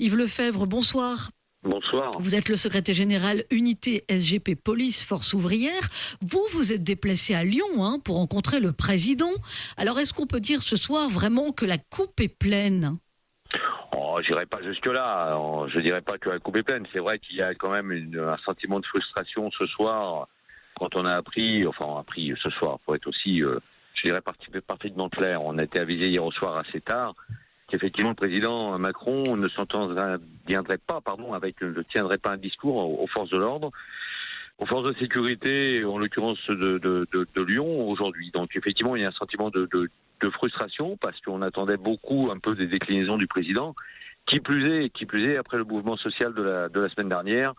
Yves Lefebvre, bonsoir. Bonsoir. Vous êtes le secrétaire général Unité SGP Police Force Ouvrière. Vous êtes déplacé à Lyon pour rencontrer le président. Alors, est-ce qu'on peut dire ce soir vraiment que la coupe est pleine ? Oh, j'irai pas jusque-là. Je dirais pas que la coupe est pleine. C'est vrai qu'il y a quand même un sentiment de frustration ce soir quand on a appris ce soir, pour être aussi, je dirais, parfaitement clair. On a été avisé hier au soir assez tard qu'effectivement le président Macron ne tiendrait pas un discours aux forces de l'ordre, aux forces de sécurité, en l'occurrence de Lyon aujourd'hui. Donc effectivement, il y a un sentiment de frustration parce qu'on attendait beaucoup un peu des déclinaisons du président, qui plus est après le mouvement social de la semaine dernière,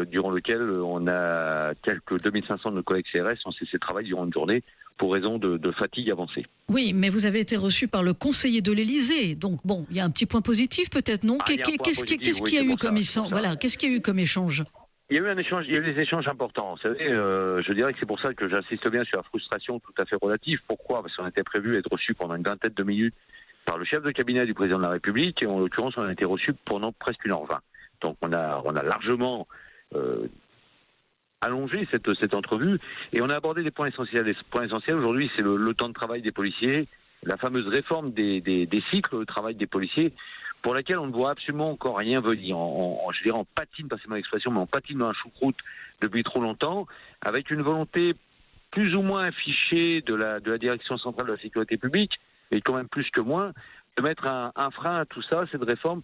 durant lequel on a quelques 2500 de nos collègues CRS ont cessé de travail durant une journée pour raison de fatigue avancée. Oui, mais vous avez été reçu par le conseiller de l'Élysée, donc bon, il y a un petit point positif peut-être, non ? Qu'est-ce qu'il y a eu comme échange ? Voilà, qu'est-ce qu'il y a eu comme échange ? Il y a eu des échanges importants. Vous savez, je dirais que c'est pour ça que j'insiste bien sur la frustration tout à fait relative. Pourquoi ? Parce qu'on était prévu être reçu pendant une vingtaine de minutes par le chef de cabinet du président de la République, et en l'occurrence, on a été reçu pendant presque 1h20. Donc on a largement allongé cette entrevue, et on a abordé des points essentiels. Les points essentiels aujourd'hui, c'est le temps de travail des policiers, la fameuse réforme des cycles de travail des policiers, pour laquelle on ne voit absolument encore rien venir. Je dirais, on patine, passez-moi l'expression, mais on patine dans un choucroute depuis trop longtemps, avec une volonté plus ou moins affichée de la direction centrale de la sécurité publique, et quand même plus que moins, de mettre un frein à tout ça, cette réforme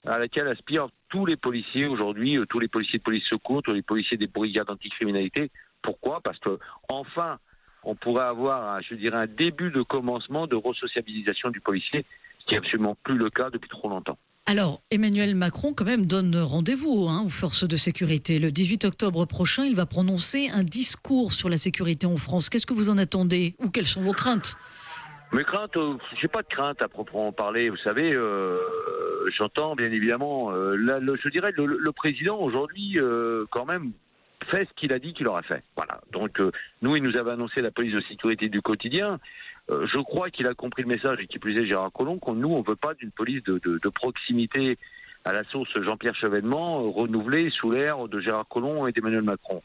à laquelle aspirent tous les policiers aujourd'hui, tous les policiers de police secours, tous les policiers des brigades anticriminalité. Pourquoi ? Parce que enfin, on pourrait avoir, un début de commencement de resociabilisation du policier, ce qui n'est absolument plus le cas depuis trop longtemps. Alors, Emmanuel Macron, quand même, donne rendez-vous aux forces de sécurité. Le 18 octobre prochain, il va prononcer un discours sur la sécurité en France. Qu'est-ce que vous en attendez ? Ou quelles sont vos craintes ? Mes craintes, j'ai pas de crainte à proprement parler. Vous savez, j'entends bien évidemment, je dirais le président aujourd'hui, quand même, fait ce qu'il a dit qu'il aurait fait. Voilà. Donc, nous, il nous avait annoncé la police de sécurité du quotidien. Je crois qu'il a compris le message, et qui plus est Gérard Collomb, nous, on veut pas d'une police de proximité à la sauce Jean-Pierre Chevènement, renouvelée sous l'ère de Gérard Collomb et d'Emmanuel Macron.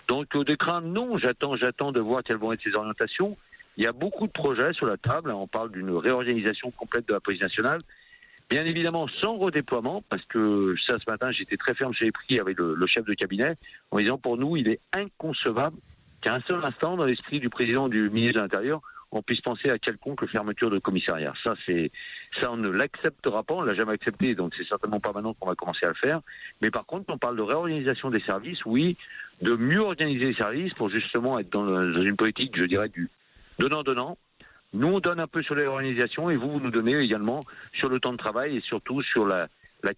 Donc, des craintes, non. J'attends de voir quelles vont être ses orientations. Il y a beaucoup de projets sur la table. On parle d'une réorganisation complète de la police nationale. Bien évidemment, sans redéploiement, parce que ça, ce matin, j'étais très ferme, j'ai pris avec le chef de cabinet, en disant pour nous, il est inconcevable qu'à un seul instant, dans l'esprit du président du ministre de l'Intérieur, on puisse penser à quelconque fermeture de commissariat. Ça, on ne l'acceptera pas, on ne l'a jamais accepté, donc c'est certainement pas maintenant qu'on va commencer à le faire. Mais par contre, on parle de réorganisation des services, oui, de mieux organiser les services pour justement être dans une politique, je dirais, du donnant-donnant. Nous, on donne un peu sur l'organisation, et vous nous donnez également sur le temps de travail et surtout sur la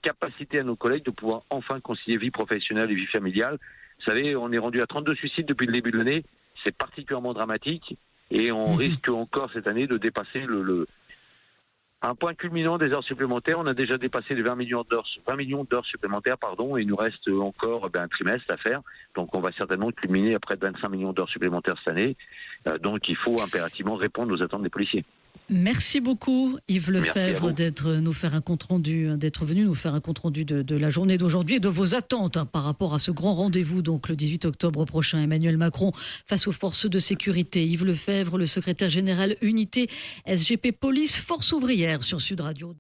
capacité à nos collègues de pouvoir enfin concilier vie professionnelle et vie familiale. Vous savez, on est rendu à 32 suicides depuis le début de l'année. C'est particulièrement dramatique, et on risque encore cette année de dépasser un point culminant des heures supplémentaires. On a déjà dépassé les 20 millions d'heures supplémentaires, et il nous reste encore un trimestre à faire. Donc on va certainement culminer à près de 25 millions d'heures supplémentaires cette année. Donc il faut impérativement répondre aux attentes des policiers. Merci beaucoup Yves Lefebvre d'être venu nous faire un compte rendu de la journée d'aujourd'hui et de vos attentes par rapport à ce grand rendez-vous, donc le 18 octobre prochain. Emmanuel Macron face aux forces de sécurité. Yves Lefebvre, le secrétaire général Unité SGP Police Force Ouvrière sur Sud Radio.